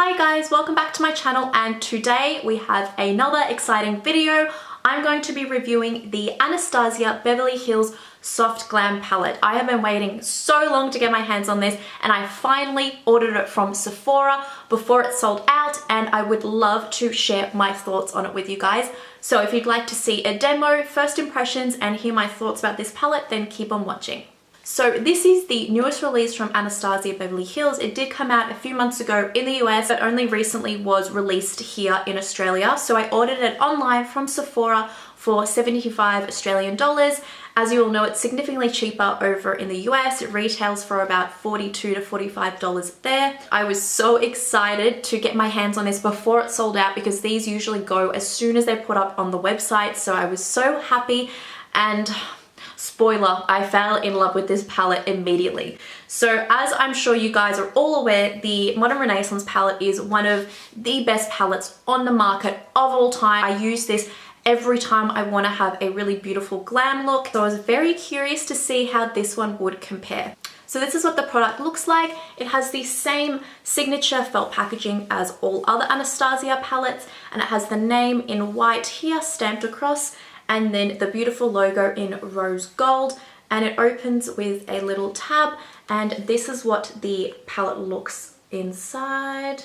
Hi guys, welcome back to my channel, and today we have another exciting video. I'm going to be reviewing the Anastasia Beverly Hills Soft Glam palette. I have been waiting so long to get my hands on this, and I finally ordered it from Sephora before it sold out, and I would love to share my thoughts on it with you guys. So if you'd like to see a demo, first impressions, and hear my thoughts about this palette, then keep on watching. So this is the newest release from Anastasia Beverly Hills. It did come out a few months ago in the US, but only recently was released here in Australia. So I ordered it online from Sephora for 75 Australian dollars. As you all know, it's significantly cheaper over in the US. It retails for about $42 to $45 there. I was so excited to get my hands on this before it sold out because these usually go as soon as they're put up on the website. So I was so happy, and spoiler, I fell in love with this palette immediately. So as I'm sure you guys are all aware, the Modern Renaissance palette is one of the best palettes on the market of all time. I use this every time I want to have a really beautiful glam look. So I was very curious to see how this one would compare. So this is what the product looks like. It has the same signature felt packaging as all other Anastasia palettes, and it has the name in white here stamped across, and then the beautiful logo in rose gold, and it opens with a little tab, and this is what the palette looks inside.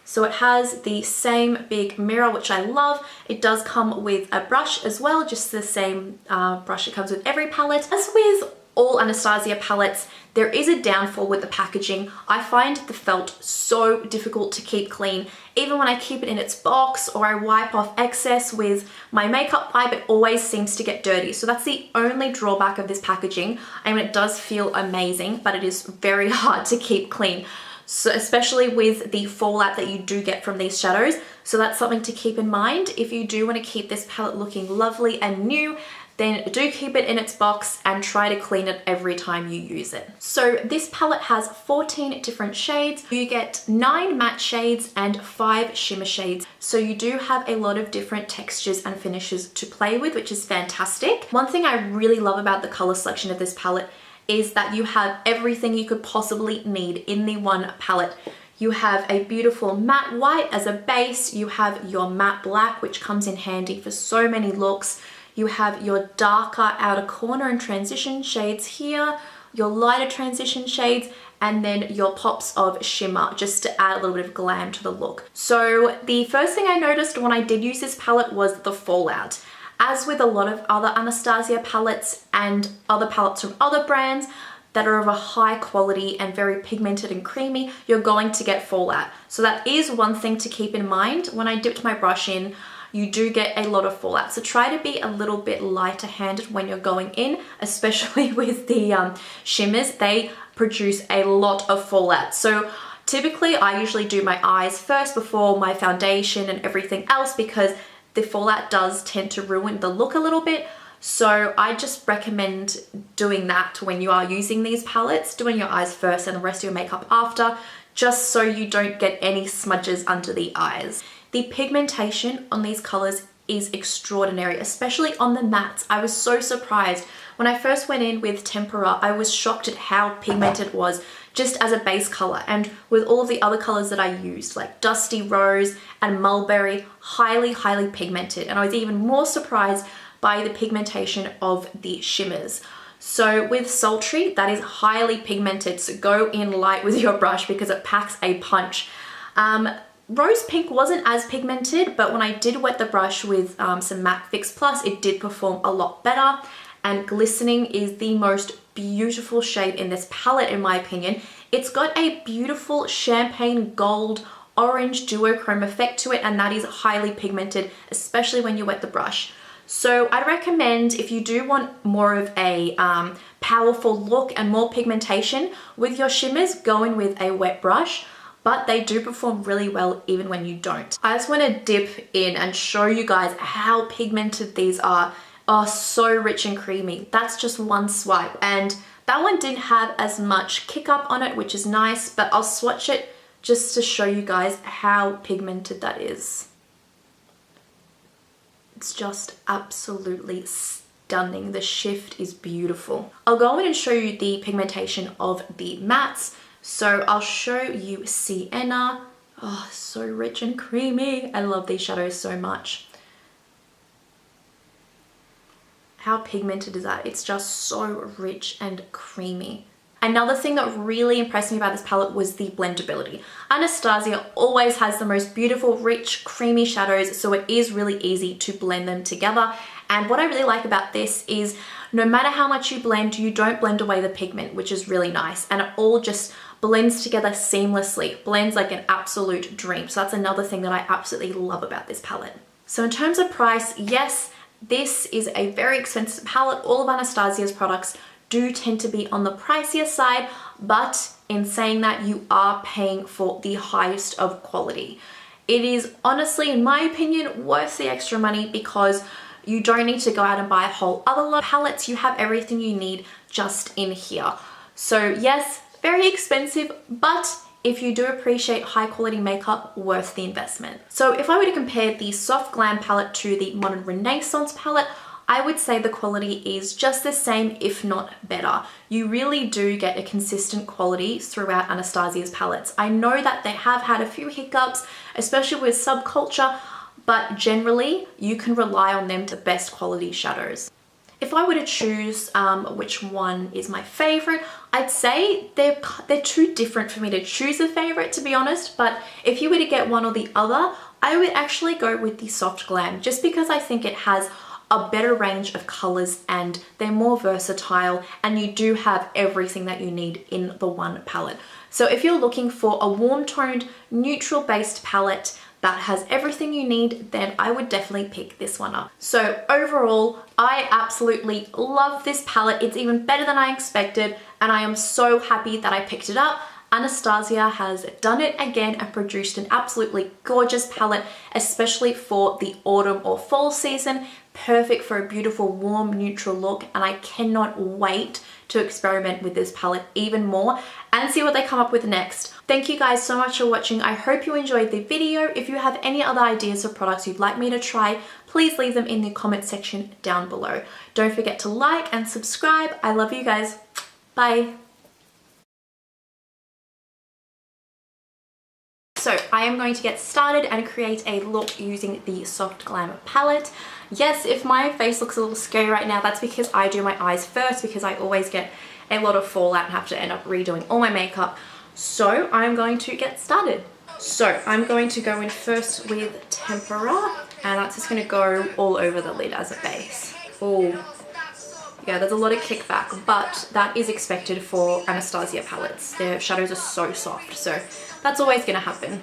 So it has the same big mirror, which I love. It does come with a brush as well, just the same brush it comes with every palette. As with all Anastasia palettes, there is a downfall with the packaging. I find the felt so difficult to keep clean. Even when I keep it in its box or I wipe off excess with my makeup wipe, it always seems to get dirty. So that's the only drawback of this packaging. I mean, it does feel amazing, but it is very hard to keep clean. So especially with the fallout that you do get from these shadows. So that's something to keep in mind. If you do want to keep this palette looking lovely and new, then do keep it in its box and try to clean it every time you use it. So this palette has 14 different shades. You get 9 matte shades and 5 shimmer shades. So you do have a lot of different textures and finishes to play with, which is fantastic. One thing I really love about the color selection of this palette is that you have everything you could possibly need in the one palette. You have a beautiful matte white as a base. You have your matte black, which comes in handy for so many looks. You have your darker outer corner and transition shades here, your lighter transition shades, and then your pops of shimmer just to add a little bit of glam to the look. So the first thing I noticed when I did use this palette was the fallout. As with a lot of other Anastasia palettes and other palettes from other brands that are of a high quality and very pigmented and creamy, you're going to get fallout. So that is one thing to keep in mind. When I dipped my brush in, you do get a lot of fallout. So try to be a little bit lighter handed when you're going in, especially with the shimmers. They produce a lot of fallout. So typically I usually do my eyes first before my foundation and everything else, because the fallout does tend to ruin the look a little bit. So I just recommend doing that when you are using these palettes, doing your eyes first and the rest of your makeup after, just so you don't get any smudges under the eyes. The pigmentation on these colors is extraordinary, especially on the mattes. I was so surprised. When I first went in with Tempera, I was shocked at how pigmented it was just as a base color. And with all of the other colors that I used, like Dusty Rose and Mulberry, highly, highly pigmented. And I was even more surprised by the pigmentation of the shimmers. So with Sultry, that is highly pigmented. So go in light with your brush because it packs a punch. Rose Pink wasn't as pigmented, but when I did wet the brush with some Matte Fix Plus, it did perform a lot better. And Glistening is the most beautiful shade in this palette, in my opinion. It's got a beautiful champagne gold orange duochrome effect to it, and that is highly pigmented, especially when you wet the brush. So I'd recommend, if you do want more of a powerful look and more pigmentation with your shimmers, go in with a wet brush. But they do perform really well even when you don't. I just want to dip in and show you guys how pigmented these are. Oh, so rich and creamy. That's just one swipe. And that one didn't have as much kick up on it, which is nice, but I'll swatch it just to show you guys how pigmented that is. It's just absolutely stunning. The shift is beautiful. I'll go in and show you the pigmentation of the mattes. So I'll show you Sienna, Oh, so rich and creamy. I love these shadows so much. How pigmented is that? It's just so rich and creamy. Another thing that really impressed me about this palette was the blendability. Anastasia always has the most beautiful, rich, creamy shadows, so it is really easy to blend them together. And what I really like about this is no matter how much you blend, you don't blend away the pigment, which is really nice. And it all just blends together seamlessly, blends like an absolute dream. So that's another thing that I absolutely love about this palette. So in terms of price, yes, this is a very expensive palette. All of Anastasia's products do tend to be on the pricier side, but in saying that, you are paying for the highest of quality. It is honestly, in my opinion, worth the extra money because you don't need to go out and buy a whole other lot of palettes. You have everything you need just in here. So yes, very expensive, but if you do appreciate high quality makeup, worth the investment. So if I were to compare the Soft Glam palette to the Modern Renaissance palette, I would say the quality is just the same, if not better. You really do get a consistent quality throughout Anastasia's palettes. I know that they have had a few hiccups, especially with Subculture, but generally you can rely on them to best quality shadows. If I were to choose which one is my favorite, I'd say they're too different for me to choose a favorite, to be honest. But if you were to get one or the other, I would actually go with the Soft Glam, just because I think it has a better range of colors and they're more versatile, and you do have everything that you need in the one palette. So if you're looking for a warm toned, neutral based palette that has everything you need, then I would definitely pick this one up. So overall, I absolutely love this palette. It's even better than I expected, and I am so happy that I picked it up. Anastasia has done it again and produced an absolutely gorgeous palette, especially for the autumn or fall season. Perfect for a beautiful, warm, neutral look, and I cannot wait to experiment with this palette even more and see what they come up with next. Thank you guys so much for watching. I hope you enjoyed the video. If you have any other ideas for products you'd like me to try, please leave them in the comment section down below. Don't forget to like and subscribe. I love you guys. Bye. So I am going to get started and create a look using the Soft Glam palette. Yes, if my face looks a little scary right now, that's because I do my eyes first, because I always get a lot of fallout and have to end up redoing all my makeup. So I'm going to get started. So I'm going to go in first with Tempera, and that's just going to go all over the lid as a base. Oh, yeah, there's a lot of kickback, but that is expected for Anastasia palettes. Their shadows are so soft, so that's always going to happen.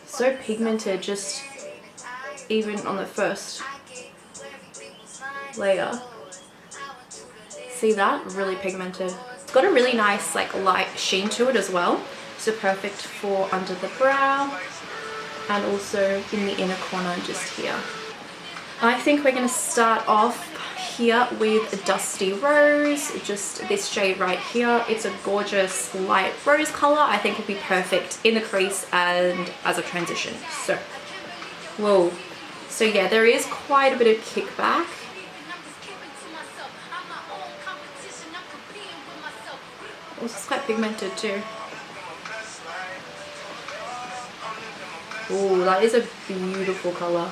So pigmented, just even on the first layer. See that? Really pigmented. It's got a really nice like light sheen to it as well. So perfect for under the brow and also in the inner corner just here. I think we're going to start off here with Dusty Rose, just this shade right here. It's a gorgeous light rose color. I think would be perfect in the crease and as a transition. So, whoa. So yeah, there is quite a bit of kickback. Oh, this is quite pigmented too. Oh, that is a beautiful color.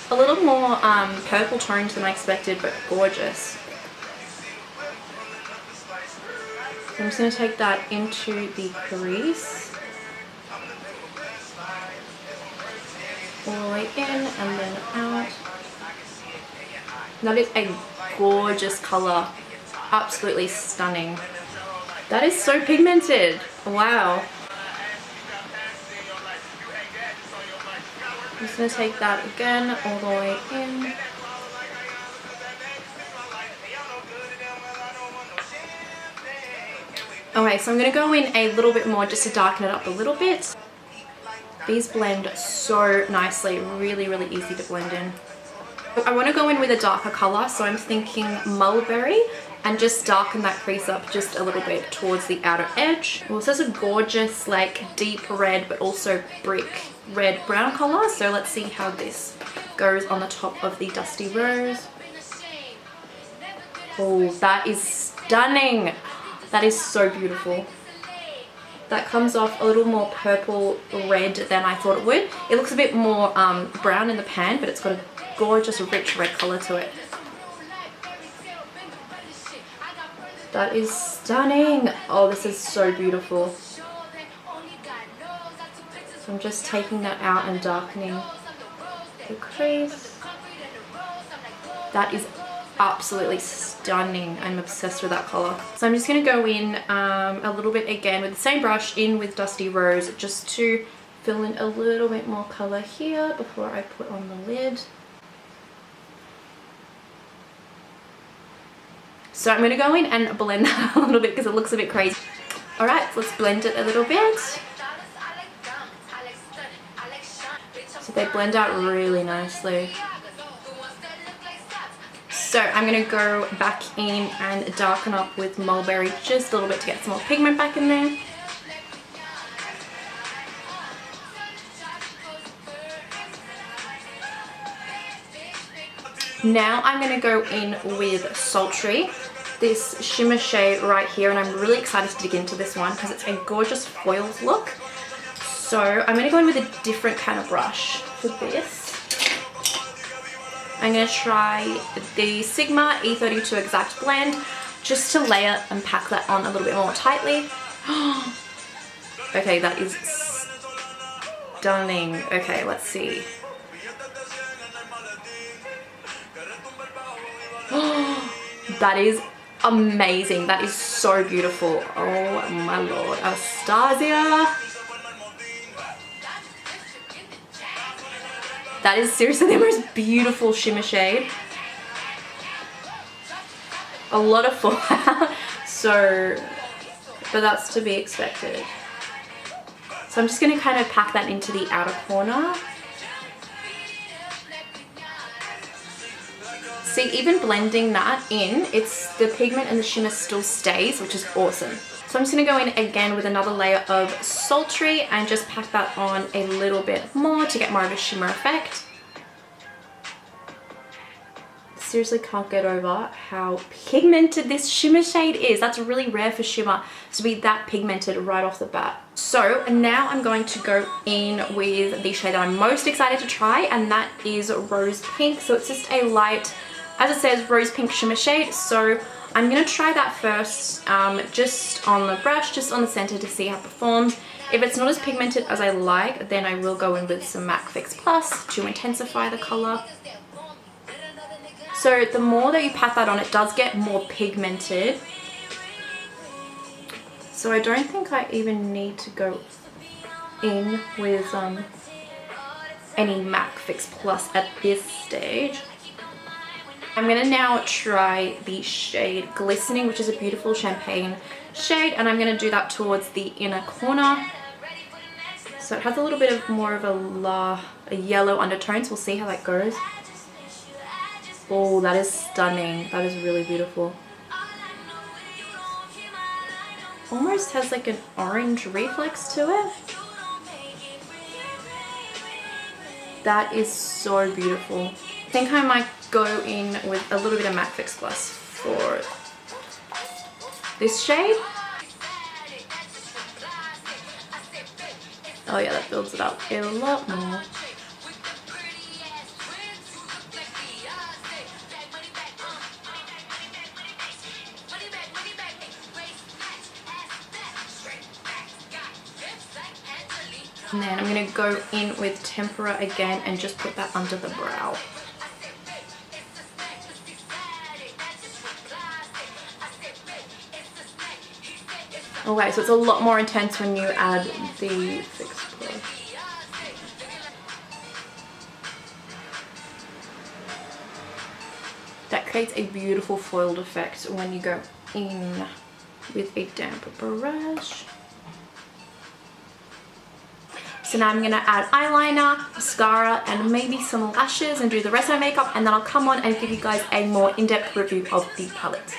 A little more purple toned than I expected, but gorgeous. So I'm just going to take that into the crease. All the way in and then out. That is a gorgeous color. Absolutely stunning. That is so pigmented. Wow. I'm just going to take that again all the way in. Okay, so I'm going to go in a little bit more just to darken it up a little bit. These blend so nicely, really, really easy to blend in. I want to go in with a darker color, so I'm thinking Mulberry, and just darken that crease up just a little bit towards the outer edge. Well, this is a gorgeous like deep red but also brick red brown color, so let's see how this goes on the top of the Dusty Rose. Oh, that is stunning. That is so beautiful. That comes off a little more purple red than I thought it would. It looks a bit more brown in the pan, but it's got a gorgeous rich red color to it. That is stunning. Oh, this is so beautiful. So I'm just taking that out and darkening the crease. That is absolutely stunning. I'm obsessed with that color. So I'm just going to go in a little bit again with the same brush, in with Dusty Rose, just to fill in a little bit more color here before I put on the lid. So I'm going to go in and blend that a little bit because it looks a bit crazy. Alright, let's blend it a little bit. So they blend out really nicely. So I'm going to go back in and darken up with Mulberry just a little bit to get some more pigment back in there. Now I'm going to go in with Sultry, this shimmer shade right here, and I'm really excited to dig into this one because it's a gorgeous foiled look. So I'm going to go in with a different kind of brush for this. I'm going to try the Sigma E32 Exact Blend just to layer and pack that on a little bit more tightly. Okay, that is stunning. Okay, let's see. That is amazing. That is so beautiful. Oh my lord. Anastasia. That is seriously the most beautiful shimmer shade. A lot of fallout. So, but that's to be expected. So I'm just going to kind of pack that into the outer corner. See, even blending that in, it's the pigment and the shimmer still stays, which is awesome. So I'm just going to go in again with another layer of Sultry and just pack that on a little bit more to get more of a shimmer effect. Seriously can't get over how pigmented this shimmer shade is. That's really rare for shimmer to be that pigmented right off the bat. So now I'm going to go in with the shade that I'm most excited to try, and that is Rose Pink. So it's just a light, as it says, rose pink shimmer shade. So I'm going to try that first, just on the brush, just on the center to see how it performs. If it's not as pigmented as I like, then I will go in with some MAC Fix Plus to intensify the color. So the more that you pat that on, it does get more pigmented. So I don't think I even need to go in with any MAC Fix Plus at this stage. I'm going to now try the shade Glistening, which is a beautiful champagne shade, and I'm going to do that towards the inner corner. So it has a little bit of more of a yellow undertone, so we'll see how that goes. Oh, that is stunning. That is really beautiful. Almost has like an orange reflex to it. That is so beautiful. I think I might go in with a little bit of MAC Fix Plus for this shade. Oh yeah, that builds it up a lot more. And then I'm going to go in with Tempera again and just put that under the brow. Okay, so it's a lot more intense when you add the Fix Plus. That creates a beautiful foiled effect when you go in with a damp brush. So now I'm going to add eyeliner, mascara, and maybe some lashes and do the rest of my makeup, and then I'll come on and give you guys a more in-depth review of the palette.